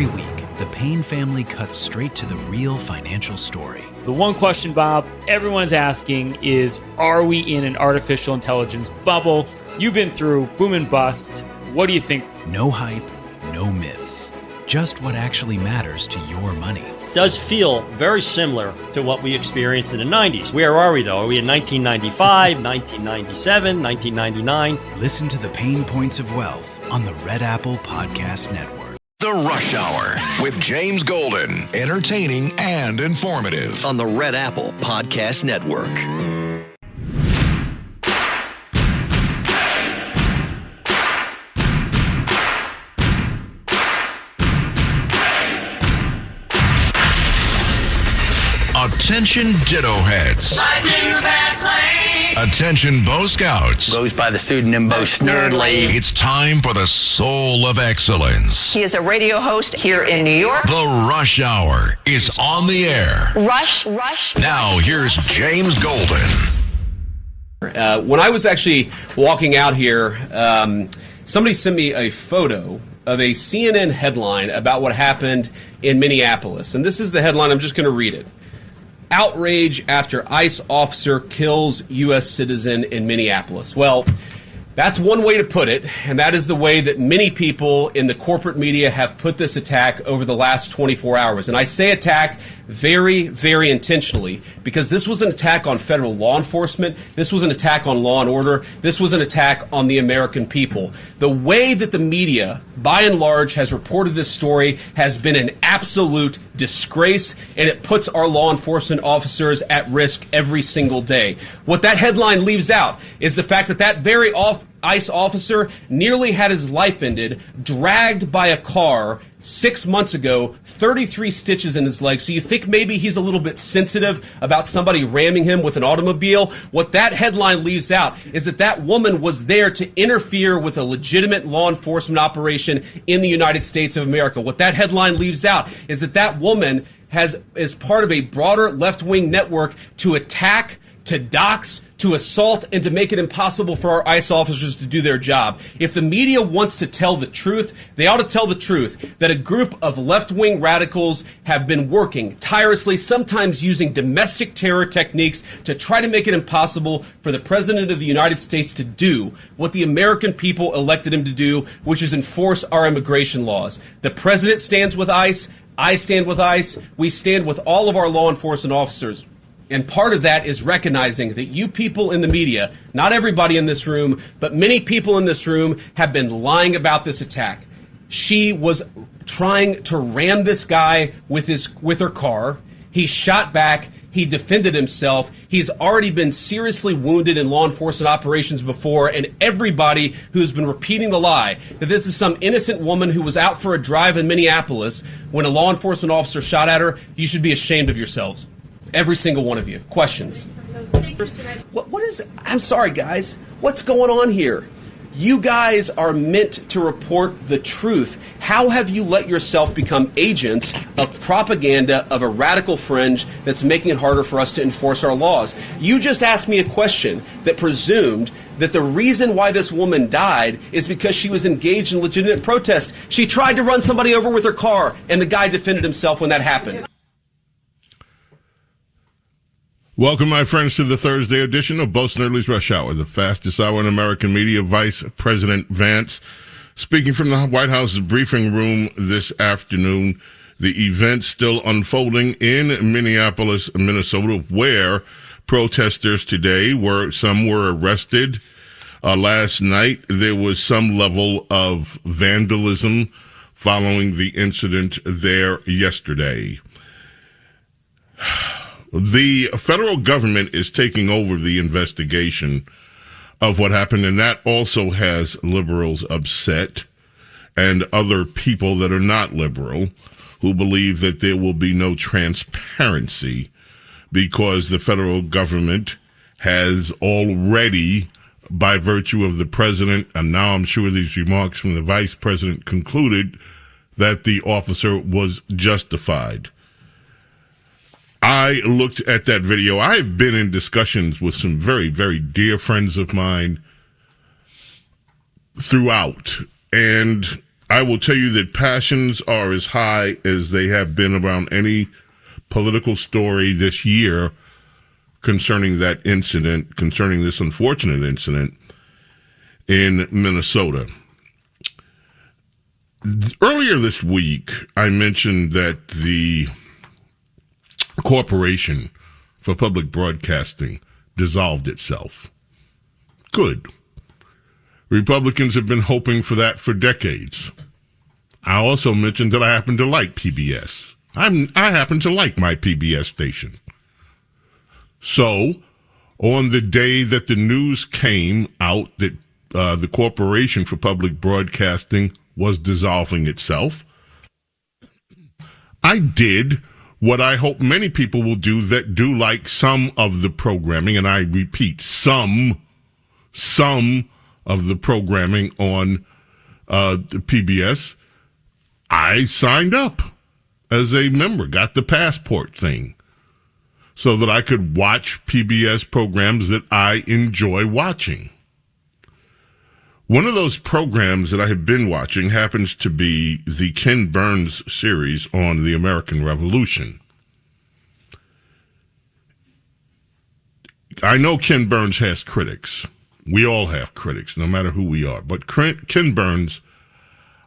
Every week, the Payne family cuts straight to the real financial story. The one question, Bob, everyone's asking is, are we in an artificial intelligence bubble? You've been through boom and bust. What do you think? No hype, no myths. Just what actually matters to your money. Does feel very similar to what we experienced in the 90s. Where are we, though? Are we in 1995, 1997, 1999? Listen to the Pain Points of Wealth on the Red Apple Podcast Network. The Rush Hour with James Golden. Entertaining and informative. On the Red Apple Podcast Network. Attention Ditto Heads. Attention Bo Scouts. Goes by the pseudonym Bo Snerdley. It's time for the soul of excellence. He is a radio host here in New York. The Rush Hour is on the air. Rush. Now here's James Golden. When I was actually walking out here, somebody sent me a photo of a CNN headline about what happened in Minneapolis. And this is the headline. I'm just going to read it. Outrage after ICE officer kills U.S. citizen in Minneapolis. Well, that's one way to put it, and that is the way that many people in the corporate media have put this attack over the last 24 hours. And I say attack very, very intentionally, because this was an attack on federal law enforcement. This was an attack on law and order. This was an attack on the American people. The way that the media, by and large, has reported this story has been an absolute disgrace, and it puts our law enforcement officers at risk every single day. What that headline leaves out is the fact that that very ICE officer nearly had his life ended, dragged by a car 6 months ago, 33 stitches in his leg. So you think maybe he's a little bit sensitive about somebody ramming him with an automobile? What that headline leaves out is that that woman was there to interfere with a legitimate law enforcement operation in the United States of America. What that headline leaves out is that that woman is part of a broader left-wing network to attack, to dox, to assault, and to make it impossible for our ICE officers to do their job. If the media wants to tell the truth, they ought to tell the truth that a group of left-wing radicals have been working tirelessly, sometimes using domestic terror techniques to try to make it impossible for the President of the United States to do what the American people elected him to do, which is enforce our immigration laws. The President stands with ICE. I stand with ICE. We stand with all of our law enforcement officers. And part of that is recognizing that you people in the media, not everybody in this room, but many people in this room have been lying about this attack. She was trying to ram this guy with her car. He shot back. He defended himself. He's already been seriously wounded in law enforcement operations before, and everybody who's been repeating the lie that this is some innocent woman who was out for a drive in Minneapolis when a law enforcement officer shot at her, you should be ashamed of yourselves. Every single one of you. Questions? What is... I'm sorry, guys. What's going on here? You guys are meant to report the truth. How have you let yourself become agents of propaganda of a radical fringe that's making it harder for us to enforce our laws? You just asked me a question that presumed that the reason why this woman died is because she was engaged in legitimate protest. She tried to run somebody over with her car, and the guy defended himself when that happened. Welcome, my friends, to the Thursday edition of Bo Snerdley's Rush Hour, the fastest hour in American media. Vice President Vance speaking from the White House briefing room this afternoon. The event still unfolding in Minneapolis, Minnesota, where protesters today some were arrested. Last night, there was some level of vandalism following the incident there yesterday. The federal government is taking over the investigation of what happened, and that also has liberals upset and other people that are not liberal who believe that there will be no transparency because the federal government has already, by virtue of the president, and now I'm sure these remarks from the vice president, concluded that the officer was justified. I looked at that video. I've been in discussions with some very, very dear friends of mine throughout, and I will tell you that passions are as high as they have been around any political story this year concerning that incident, concerning this unfortunate incident in Minnesota. Earlier this week, I mentioned that the Corporation for Public Broadcasting dissolved itself. Good. Republicans have been hoping for that for decades. I also mentioned that I happen to like PBS. I happen to like my PBS station. So, on the day that the news came out that the Corporation for Public Broadcasting was dissolving itself, I did what I hope many people will do that do like some of the programming, and I repeat, some of the programming on PBS. I signed up as a member, got the passport thing, so that I could watch PBS programs that I enjoy watching. One of those programs that I have been watching happens to be the Ken Burns series on the American Revolution. I know Ken Burns has critics. We all have critics, no matter who we are. But Ken Burns,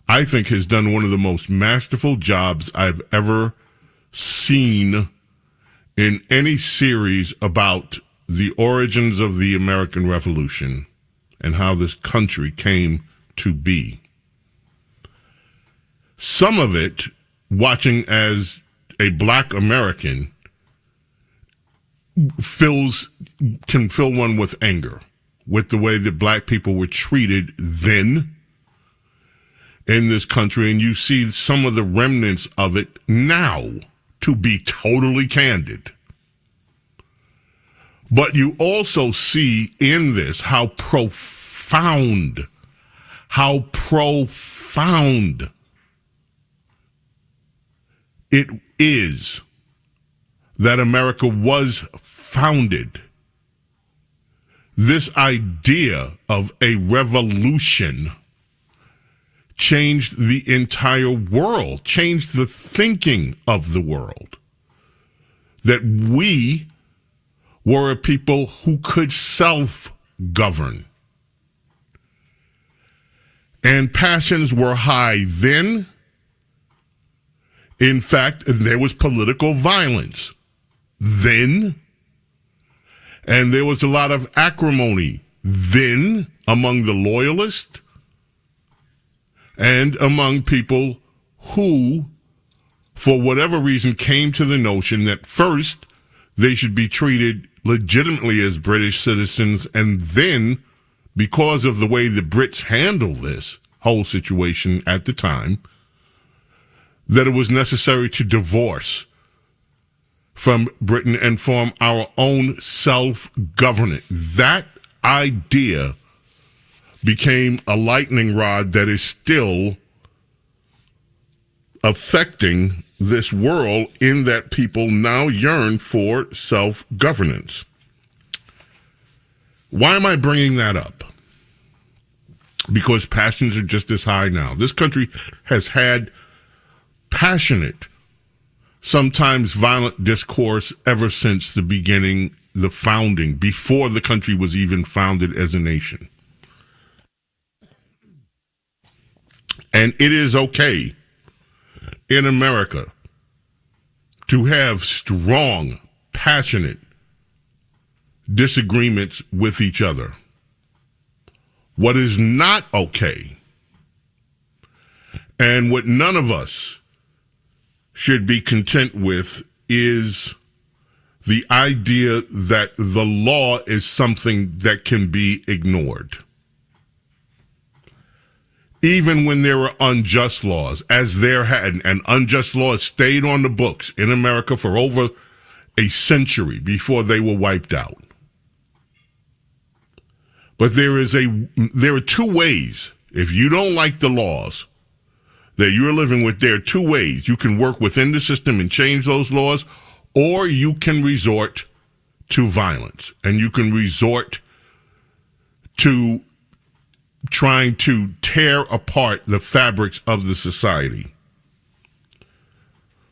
I think, has done one of the most masterful jobs I've ever seen in any series about the origins of the American Revolution and how this country came to be. Some of it, watching as a black American, can fill one with anger with the way that black people were treated then in this country, and you see some of the remnants of it now, to be totally candid. But you also see in this how profound it is that America was founded. This idea of a revolution changed the entire world, changed the thinking of the world. That we were a people who could self-govern. And passions were high then. In fact, there was political violence then. And there was a lot of acrimony then among the loyalists and among people who, for whatever reason, came to the notion that first they should be treated legitimately as British citizens, and then, because of the way the Brits handled this whole situation at the time, that it was necessary to divorce from Britain and form our own self-governance. That idea became a lightning rod that is still affecting this world, in that people now yearn for self-governance. Why am I bringing that up? Because passions are just as high now. This country has had passionate, sometimes violent discourse ever since the beginning, the founding, before the country was even founded as a nation. And it is okay in America to have strong, passionate disagreements with each other. What is not okay, and what none of us should be content with, is the idea that the law is something that can be ignored. Even when there were unjust laws, as there had, and unjust laws stayed on the books in America for over a century before they were wiped out. But there are two ways. If you don't like the laws that you're living with, there are two ways. You can work within the system and change those laws, or you can resort to violence, and you can resort to trying to tear apart the fabrics of the society.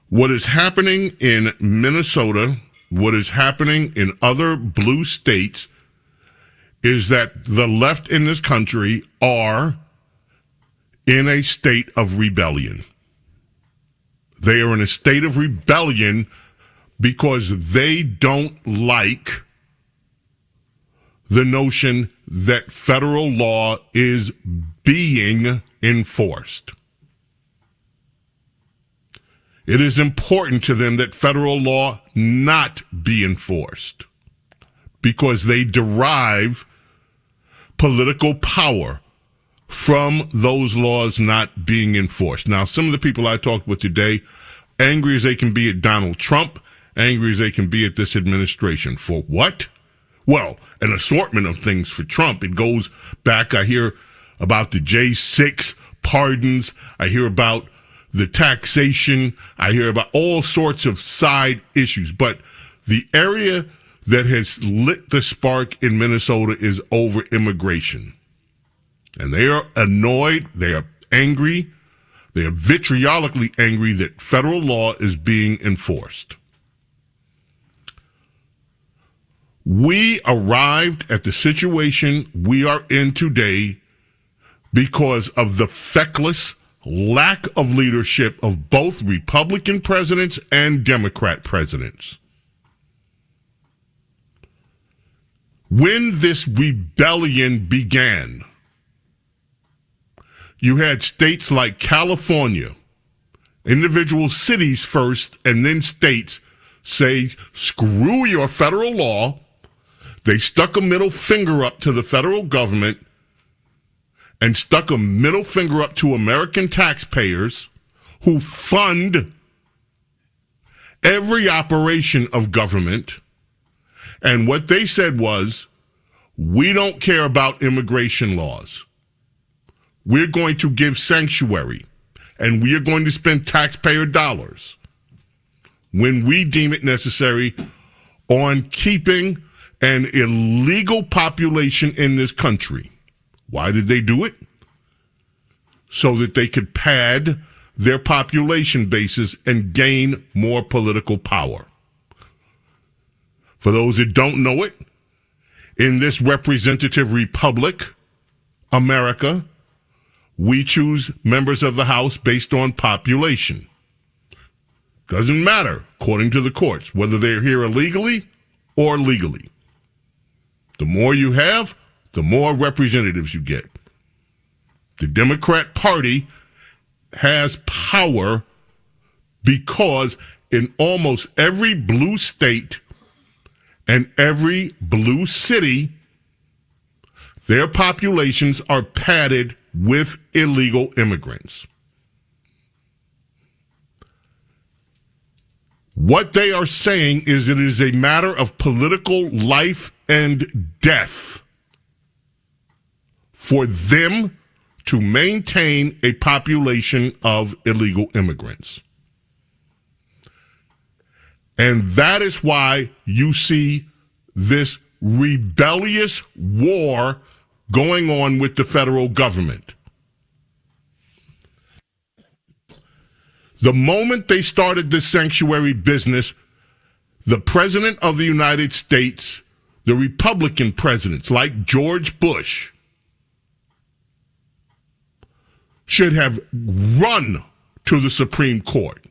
What is happening in Minnesota, what is happening in other blue states, is that the left in this country are in a state of rebellion. They are in a state of rebellion because they don't like the notion that federal law is being enforced. It is important to them that federal law not be enforced because they derive political power from those laws not being enforced. Now, some of the people I talked with today, angry as they can be at Donald Trump, angry as they can be at this administration. For what? Well, an assortment of things for Trump. It goes back, I hear about the J6 pardons, I hear about the taxation, I hear about all sorts of side issues. But the area that has lit the spark in Minnesota is over immigration. And they are annoyed, they are angry, they are vitriolically angry that federal law is being enforced. We arrived at the situation we are in today because of the feckless lack of leadership of both Republican presidents and Democrat presidents. When this rebellion began, you had states like California, individual cities first, and then states say, screw your federal law. They stuck a middle finger up to the federal government and stuck a middle finger up to American taxpayers who fund every operation of government. And what they said was, we don't care about immigration laws. We're going to give sanctuary, and we are going to spend taxpayer dollars when we deem it necessary on keeping an illegal population in this country. Why did they do it? So that they could pad their population bases and gain more political power. For those that don't know it, in this representative republic, America, we choose members of the House based on population. Doesn't matter, according to the courts, whether they're here illegally or legally. The more you have, the more representatives you get. The Democrat Party has power because in almost every blue state and every blue city, their populations are padded with illegal immigrants. What they are saying is it is a matter of political life and death for them to maintain a population of illegal immigrants. And that is why you see this rebellious war going on with the federal government. The moment they started this sanctuary business, the President of the United States, the Republican presidents like George Bush, should have run to the Supreme Court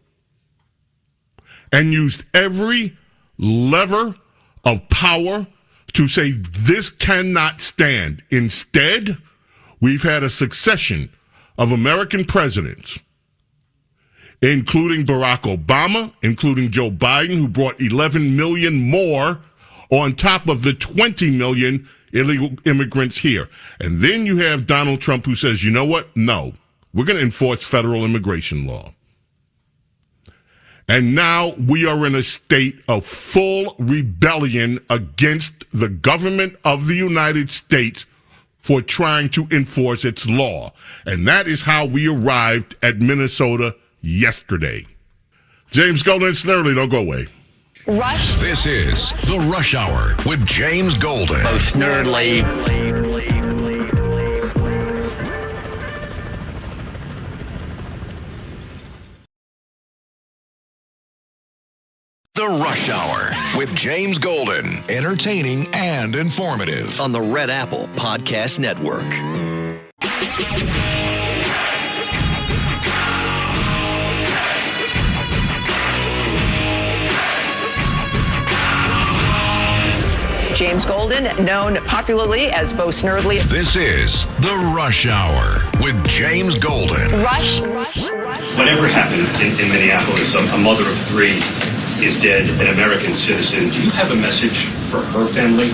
and used every lever of power to say this cannot stand. Instead, we've had a succession of American presidents, including Barack Obama, including Joe Biden, who brought 11 million more on top of the 20 million illegal immigrants here. And then you have Donald Trump, who says, you know what? No, we're going to enforce federal immigration law. And now we are in a state of full rebellion against the government of the United States for trying to enforce its law. And that is how we arrived at Minnesota yesterday. James Golden and Snerdley, don't go away. Rush. This is the Rush Hour with James Golden. Snerdley. The Rush Hour with James Golden. Entertaining and informative. On the Red Apple Podcast Network. James Golden, known popularly as Bo Snerdley. This is The Rush Hour with James Golden. Rush. Whatever happened in Minneapolis, a mother of three is dead, an American citizen. Do you have a message for her family?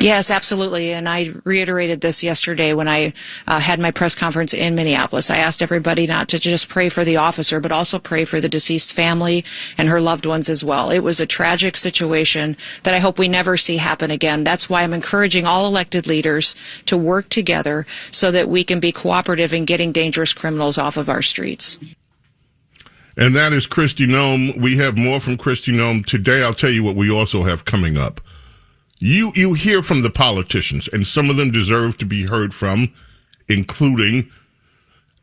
Yes, absolutely. And I reiterated this yesterday when I had my press conference in Minneapolis. I asked everybody not to just pray for the officer, but also pray for the deceased family and her loved ones as well. It was a tragic situation that I hope we never see happen again. That's why I'm encouraging all elected leaders to work together so that we can be cooperative in getting dangerous criminals off of our streets. And that is Kristi Noem. We have more from Kristi Noem today. I'll tell you what we also have coming up. You hear from the politicians, and some of them deserve to be heard from, including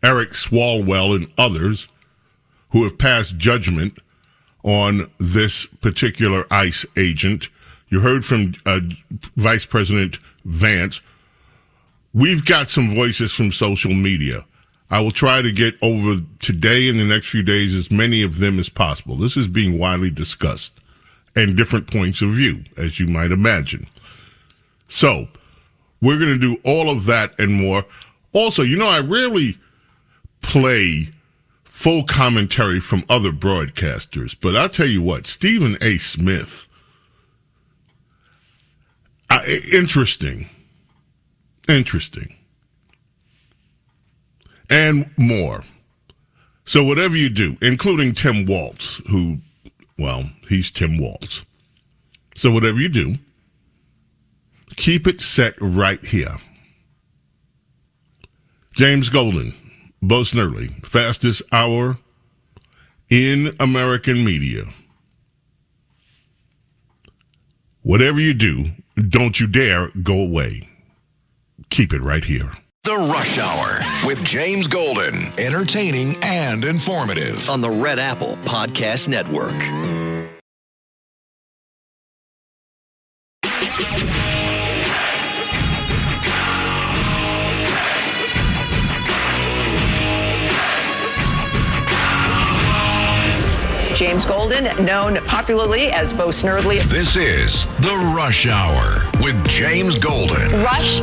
Eric Swalwell and others who have passed judgment on this particular ICE agent. You heard from Vice President Vance. We've got some voices from social media. I will try to get over today and the next few days as many of them as possible. This is being widely discussed and different points of view, as you might imagine. So, we're going to do all of that and more. Also, I rarely play full commentary from other broadcasters, but I'll tell you what, Stephen A. Smith, interesting, and more. So whatever you do, including Tim Waltz, he's Tim Waltz. So whatever you do, keep it set right here. James Golden, Bo Snerdley, fastest hour in American media. Whatever you do, don't you dare go away. Keep it right here. The Rush Hour with James Golden. Entertaining and informative. On the Red Apple Podcast Network. James Golden, known popularly as Bo Snerdley. This is The Rush Hour with James Golden. Rush.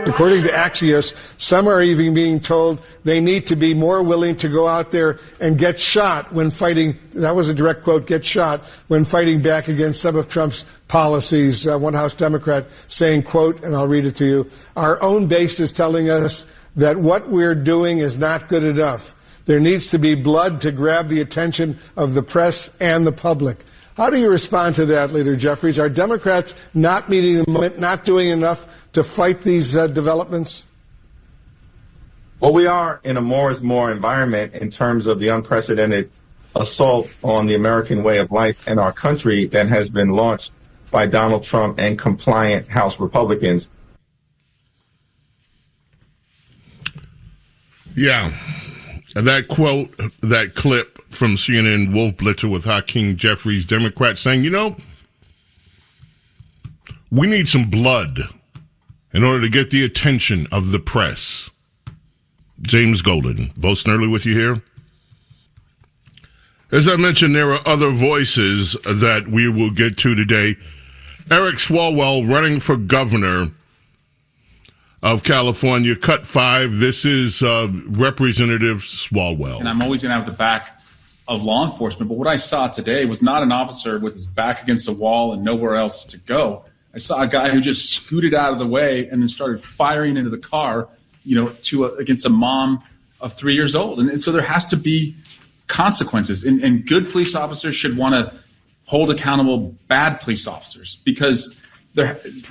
According to Axios, some are even being told they need to be more willing to go out there and get shot when fighting. That was a direct quote, get shot when fighting back against some of Trump's policies. One House Democrat saying, quote, and I'll read it to you, our own base is telling us that what we're doing is not good enough. There needs to be blood to grab the attention of the press and the public. How do you respond to that, Leader Jeffries? Are Democrats not meeting the moment, not doing enough to fight these developments? Well, we are in a more is more environment in terms of the unprecedented assault on the American way of life and our country that has been launched by Donald Trump and compliant House Republicans. Yeah. That quote, that clip from CNN Wolf Blitzer with Hakeem Jeffries, Democrats saying, we need some blood in order to get the attention of the press. James Golden, Bo Snerdley with you here. As I mentioned, there are other voices that we will get to today. Eric Swalwell running for governor of California, Cut 5. This is Representative Swalwell. And I'm always going to have the back of law enforcement. But what I saw today was not an officer with his back against a wall and nowhere else to go. I saw a guy who just scooted out of the way and then started firing into the car, against a mom of 3 years old. And so there has to be consequences. And good police officers should want to hold accountable bad police officers because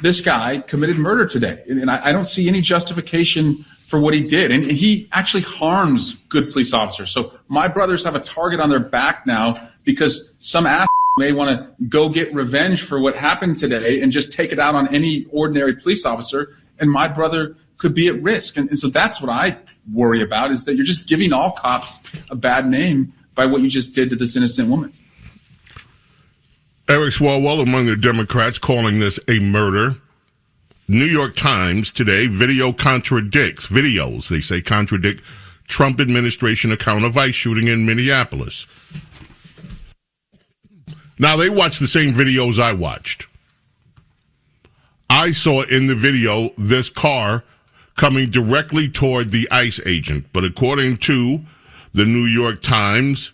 this guy committed murder today, and I don't see any justification for what he did. And he actually harms good police officers. So my brothers have a target on their back now because some ass may want to go get revenge for what happened today and just take it out on any ordinary police officer. And my brother could be at risk. And so that's what I worry about, is that you're just giving all cops a bad name by what you just did to this innocent woman. Eric Swalwell among the Democrats calling this a murder. New York Times today, videos, they say, contradict Trump administration account of ICE shooting in Minneapolis. Now, they watched the same videos I watched. I saw in the video this car coming directly toward the ICE agent. But according to the New York Times,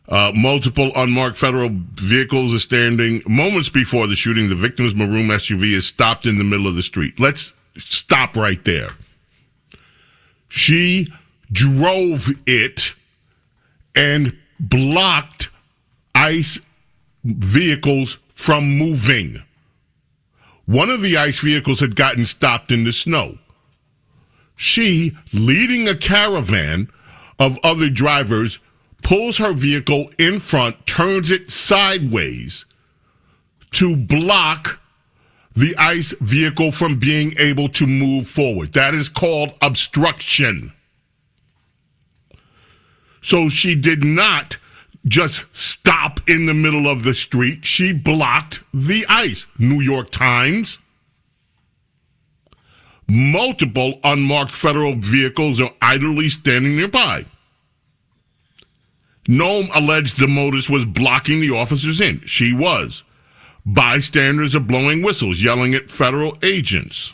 multiple unmarked federal vehicles are standing moments before the shooting. The victim's maroon SUV is stopped in the middle of the street. Let's stop right there. She drove it and blocked ICE vehicles from moving. One of the ICE vehicles had gotten stopped in the snow. She, leading a caravan of other drivers, pulls her vehicle in front, turns it sideways to block the ICE vehicle from being able to move forward. That is called obstruction. So she did not just stop in the middle of the street. She blocked the ICE. New York Times. Multiple unmarked federal vehicles are idly standing nearby. Nome alleged the motorist was blocking the officers in. She was. Bystanders are blowing whistles, yelling at federal agents.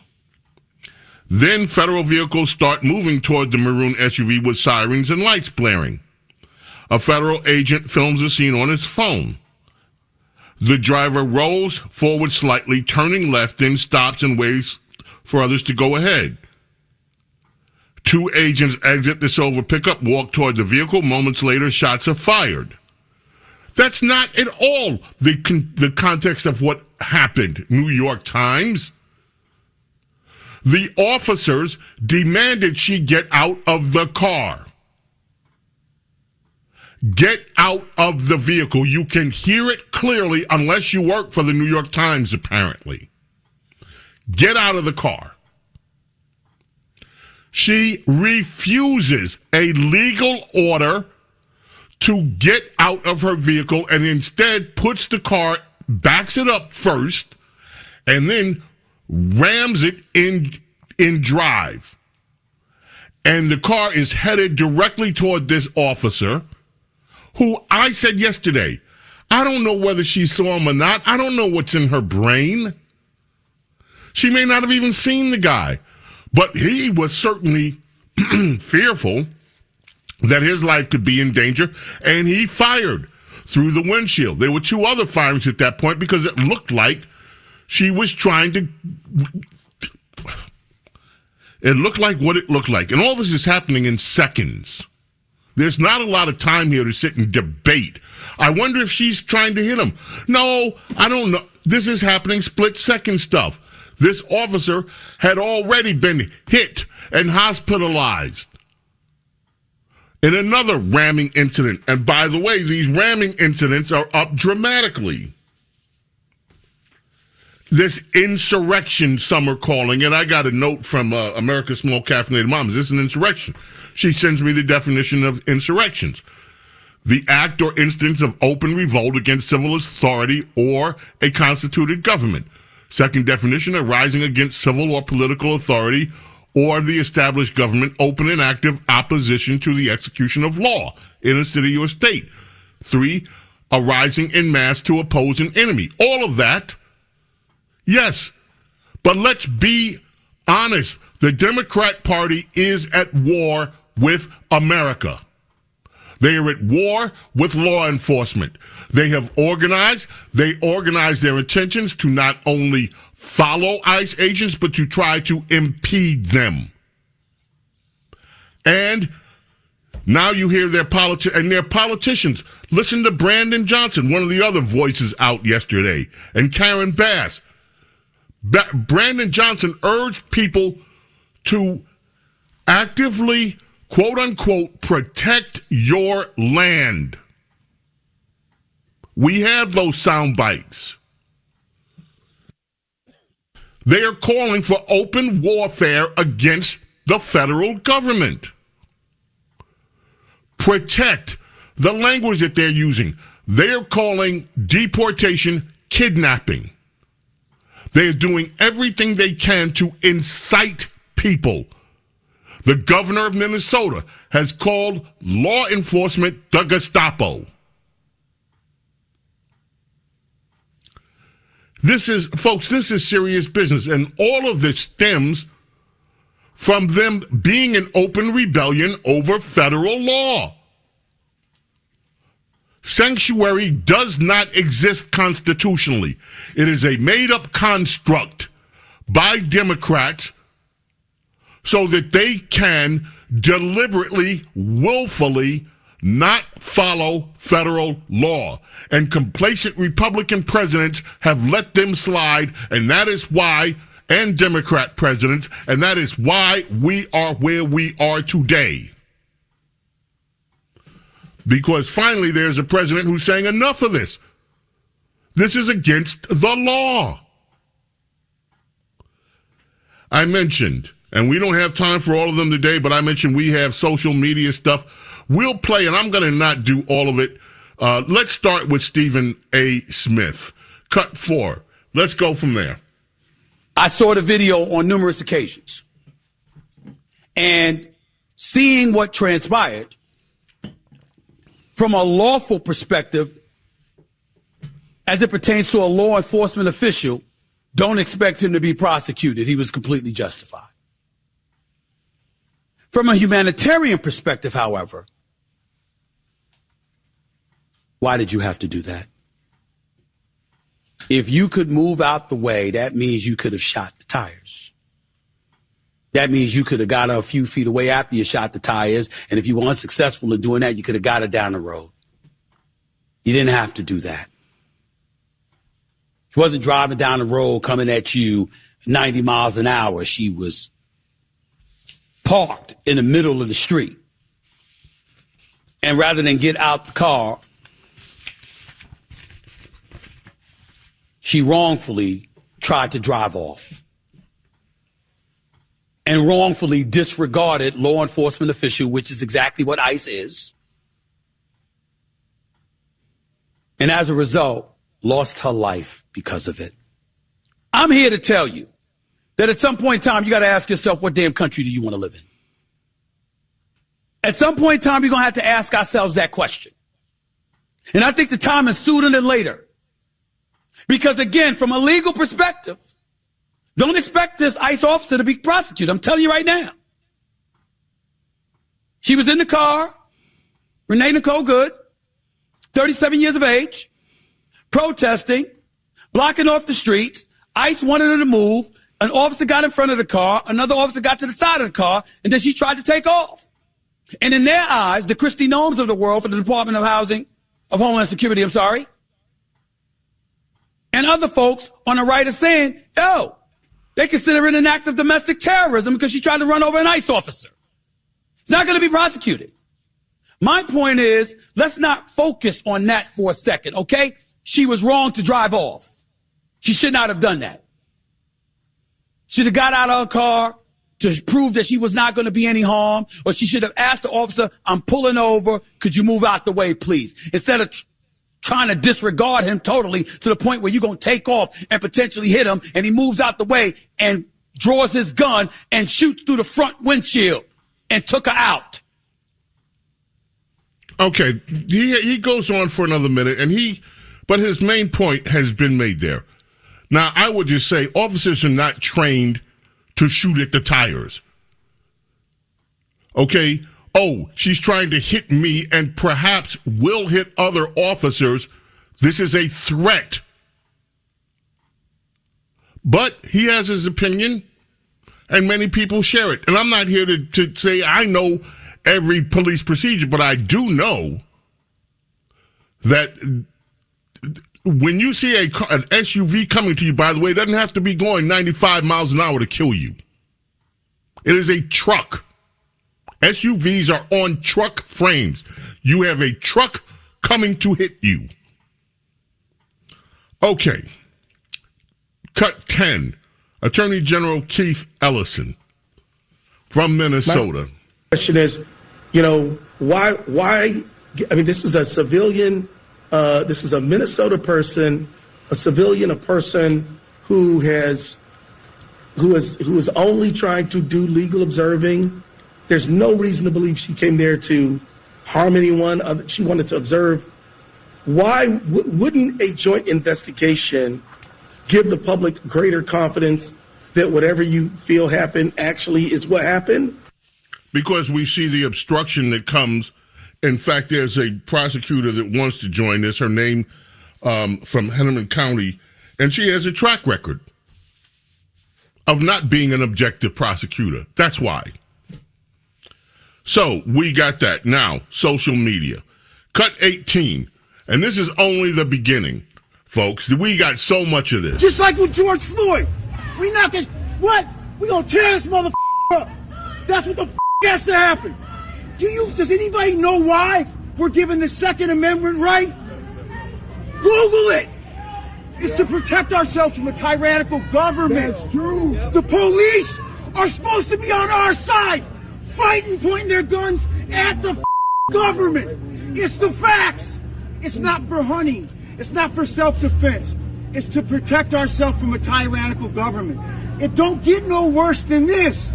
Then federal vehicles start moving toward the maroon SUV with sirens and lights blaring. A federal agent films the scene on his phone. The driver rolls forward slightly, turning left, then stops and waits for others to go ahead. Two agents exit the silver pickup, walk toward the vehicle. Moments later, shots are fired. That's not at all the context of what happened, New York Times. The officers demanded she get out of the car. Get out of the vehicle. You can hear it clearly unless you work for the New York Times, apparently. Get out of the car. She refuses a legal order to get out of her vehicle and instead puts the car, backs it up first, and then rams it in drive. And the car is headed directly toward this officer, who I said yesterday, I don't know whether she saw him or not. I don't know what's in her brain. She may not have even seen the guy. But he was certainly fearful that his life could be in danger, and he fired through the windshield. There were two other firings at that point because it looked like she was trying to... It looked like what it looked like. And all this is happening in seconds. There's not a lot of time here to sit and debate. I wonder if she's trying to hit him. No, I don't know. This is happening split-second stuff. This officer had already been hit and hospitalized in another ramming incident. And by the way, these ramming incidents are up dramatically. This insurrection, some are calling it. I got a note from America's Small Caffeinated Mom. Is this an insurrection? She sends me the definition of insurrections. The act or instance of open revolt against civil authority or a constituted government. Second definition, arising against civil or political authority or the established government, open and active opposition to the execution of law in a city or state. 3, arising in mass to oppose an enemy. All of that, yes. But let's be honest. The Democrat Party is at war with America. They are at war with law enforcement. They have organized their intentions to not only follow ICE agents, but to try to impede them. And now you hear their politicians. Listen to Brandon Johnson, one of the other voices out yesterday, and Karen Bass. Brandon Johnson urged people to actively, quote unquote, protect your land. We have those sound bites. They are calling for open warfare against the federal government. Protect. The language that they're using. They are calling deportation kidnapping. They are doing everything they can to incite people. The governor of Minnesota has called law enforcement the Gestapo. This is serious business, and all of this stems from them being in open rebellion over federal law. Sanctuary does not exist constitutionally. It is a made-up construct by Democrats so that they can deliberately, willfully not follow federal law. And complacent Republican presidents have let them slide, and that is why, and Democrat presidents, and that is why we are where we are today. Because finally there's a president who's saying enough of this. This is against the law. I mentioned, and we don't have time for all of them today, but I mentioned we have social media stuff. We'll play, and I'm going to not do all of it. Let's start with Stephen A. Smith. Cut 4. Let's go from there. I saw the video on numerous occasions. And seeing what transpired, from a lawful perspective, as it pertains to a law enforcement official, don't expect him to be prosecuted. He was completely justified. From a humanitarian perspective, however, why did you have to do that? If you could move out the way, that means you could have shot the tires. That means you could have got her a few feet away after you shot the tires. And if you were unsuccessful in doing that, you could have got her down the road. You didn't have to do that. She wasn't driving down the road coming at you 90 miles an hour. She was parked in the middle of the street. And rather than get out the car, she wrongfully tried to drive off and wrongfully disregarded law enforcement official, which is exactly what ICE is. And as a result, lost her life because of it. I'm here to tell you that at some point in time, you got to ask yourself, what damn country do you want to live in? At some point in time, you're going to have to ask ourselves that question. And I think the time is sooner than later. Because again, from a legal perspective, don't expect this ICE officer to be prosecuted. I'm telling you right now. She was in the car, Renee Nicole Good, 37 years of age, protesting, blocking off the streets. ICE wanted her to move. An officer got in front of the car. Another officer got to the side of the car, and then she tried to take off. And in their eyes, the Kristi Noems of the world for the Department of Homeland Security, and other folks on the right are saying, yo, they consider it an act of domestic terrorism because she tried to run over an ICE officer. It's not going to be prosecuted. My point is, let's not focus on that for a second, okay? She was wrong to drive off. She should not have done that. Should have got out of her car to prove that she was not going to be any harm, or she should have asked the officer, I'm pulling over, could you move out the way, please? Instead of trying to disregard him totally to the point where you're going to take off and potentially hit him, and he moves out the way and draws his gun and shoots through the front windshield and took her out. Okay, he goes on for another minute, but his main point has been made there. Now, I would just say officers are not trained to shoot at the tires. Okay? Oh, she's trying to hit me and perhaps will hit other officers. This is a threat. But he has his opinion, and many people share it. And I'm not here to say I know every police procedure, but I do know that when you see an SUV coming to you, by the way, it doesn't have to be going 95 miles an hour to kill you. It is a truck. SUVs are on truck frames. You have a truck coming to hit you. Okay. Cut 10. Attorney General Keith Ellison from Minnesota. My question is, why, I mean, this is a civilian This is a Minnesota person, a civilian, a person who is only trying to do legal observing. There's no reason to believe she came there to harm anyone. She wanted to observe. Why wouldn't a joint investigation give the public greater confidence that whatever you feel happened actually is what happened? Because we see the obstruction that comes. In fact, there's a prosecutor that wants to join this. Her name from Hennepin County, and she has a track record of not being an objective prosecutor. That's why. So we got that. Now, social media. Cut 18. And this is only the beginning, folks. We got so much of this. Just like with George Floyd. We not gonna, what? We gonna tear this motherfucker up. That's what the has to happen. Does anybody know why we're given the Second Amendment right? Google it. It's to protect ourselves from a tyrannical government. That's true. The police are supposed to be on our side, fighting, pointing their guns at the government. It's the facts. It's not for hunting. It's not for self-defense. It's to protect ourselves from a tyrannical government. It don't get no worse than this.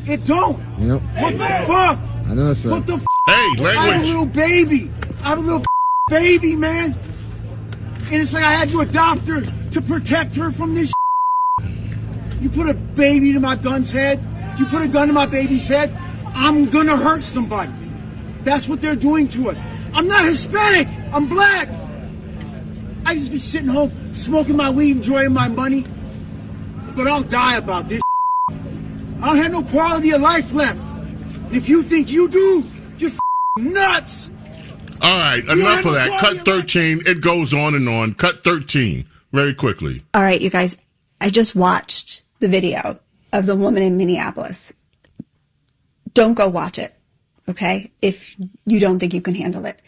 It don't. Yep. What the fuck? I know that's right. What the Hey, language. I had a little baby. I had a little baby, man. And it's like I had to adopt her to protect her from this. You put a baby to my gun's head. You put a gun to my baby's head. I'm gonna hurt somebody. That's what they're doing to us. I'm not Hispanic. I'm black. I just be sitting home, smoking my weed, enjoying my money. But I'll die about this. I don't have no quality of life left. If you think you do, you're nuts. All right, enough of that. Cut 13. It goes on and on. Cut 13. Very quickly. All right, you guys. I just watched the video of the woman in Minneapolis. Don't go watch it, okay? If you don't think you can handle it.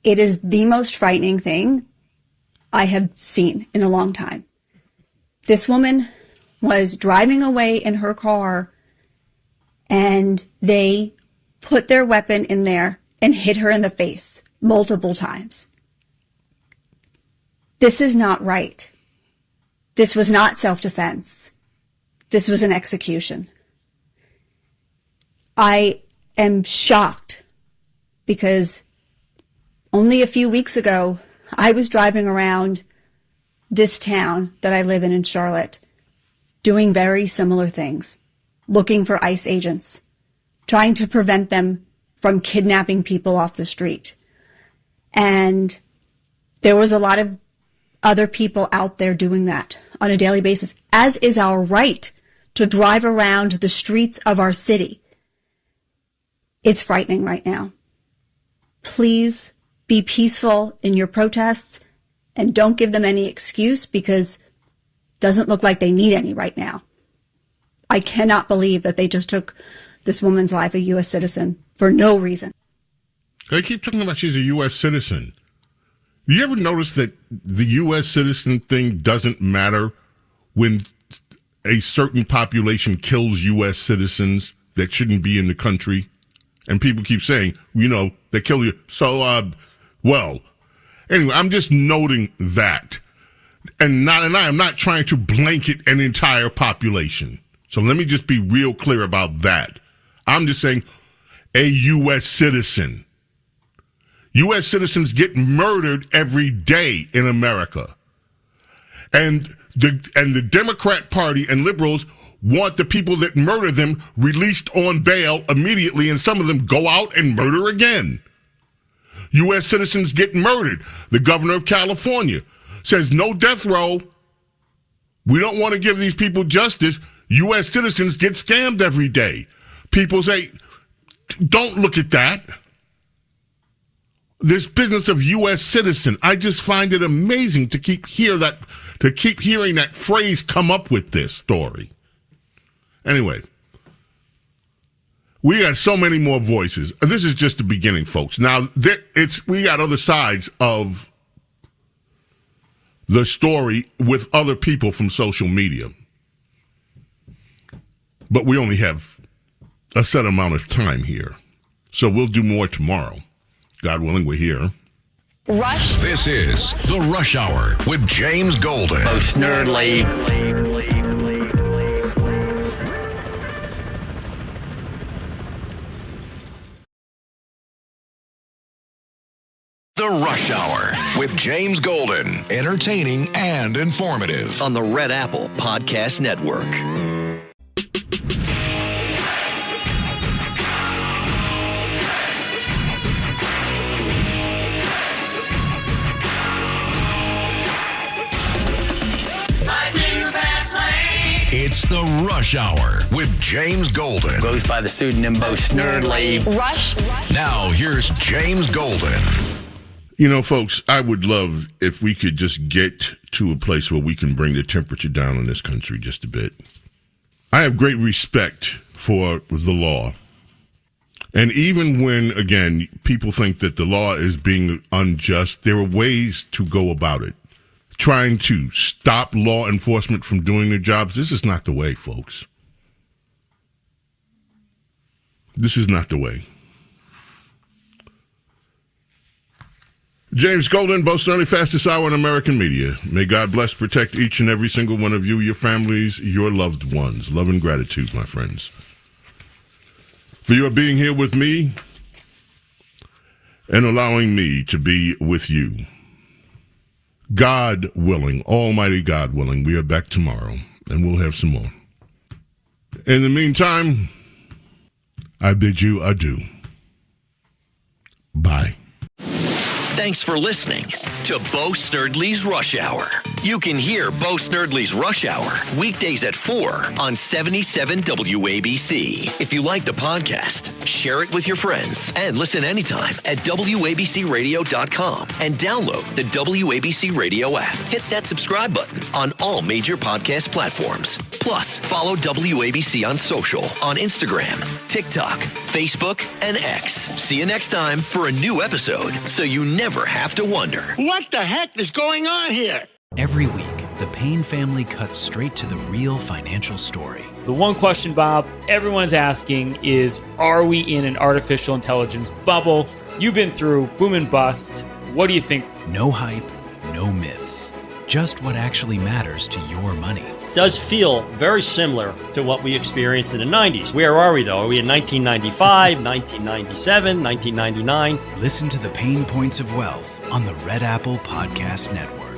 It is the most frightening thing I have seen in a long time. This woman was driving away in her car, and they put their weapon in there and hit her in the face multiple times. This is not right. This was not self-defense. This was an execution. I am shocked because only a few weeks ago, I was driving around this town that I live in Charlotte, doing very similar things, looking for ICE agents, trying to prevent them from kidnapping people off the street. And there was a lot of other people out there doing that on a daily basis, as is our right to drive around the streets of our city. It's frightening right now. Please be peaceful in your protests and don't give them any excuse, because it doesn't look like they need any right now. I cannot believe that they just took this woman's life, a U.S. citizen, for no reason. They keep talking about she's a U.S. citizen. You ever notice that the U.S. citizen thing doesn't matter when a certain population kills U.S. citizens that shouldn't be in the country? And people keep saying, they kill you. So, anyway, I'm just noting that. And I am not trying to blanket an entire population. So let me just be real clear about that. I'm just saying a U.S. citizen. U.S. citizens get murdered every day in America. And the Democrat Party and liberals want the people that murder them released on bail immediately, and some of them go out and murder again. U.S. citizens get murdered. The governor of California says no death row. We don't want to give these people justice. U.S. citizens get scammed every day. People say, don't look at that. This business of U.S. citizen, I just find it amazing to keep hearing that phrase come up with this story. Anyway, we got so many more voices. This is just the beginning, folks. Now, we got other sides of the story with other people from social media. But we only have a set amount of time here. So we'll do more tomorrow. God willing, we're here. Rush. This is The Rush Hour with James Golden. Most Snerdley. The Rush Hour with James Golden. Entertaining and informative. On the Red Apple Podcast Network. It's The Rush Hour with James Golden. Goes by the pseudonym Most Snerdley. Rush. Now, here's James Golden. You know, folks, I would love if we could just get to a place where we can bring the temperature down in this country just a bit. I have great respect for the law. And even when, again, people think that the law is being unjust, there are ways to go about it. Trying to stop law enforcement from doing their jobs, this is not the way, folks. This is not the way. James Golden, Bo Snerdley, fastest hour in American media. May God bless, protect each and every single one of you, your families, your loved ones. Love and gratitude, my friends. For your being here with me and allowing me to be with you. God willing, Almighty God willing, we are back tomorrow, and we'll have some more. In the meantime, I bid you adieu. Bye. Thanks for listening to Bo Snerdley's Rush Hour. You can hear Bo Snerdley's Rush Hour weekdays at 4 on 77 WABC. If you like the podcast, share it with your friends and listen anytime at WABCRadio.com and download the WABC Radio app. Hit that subscribe button on all major podcast platforms. Plus, follow WABC on social on Instagram, TikTok, Facebook, and X. See you next time for a new episode so you never have to wonder. What the heck is going on here? Every week, the Payne family cuts straight to the real financial story. The one question, Bob, everyone's asking is, are we in an artificial intelligence bubble? You've been through boom and bust. What do you think? No hype, no myths. Just what actually matters to your money. Does feel very similar to what we experienced in the 90s. Where are we, though? Are we in 1995, 1997, 1999? Listen to the Pain Points of Wealth on the Red Apple Podcast Network.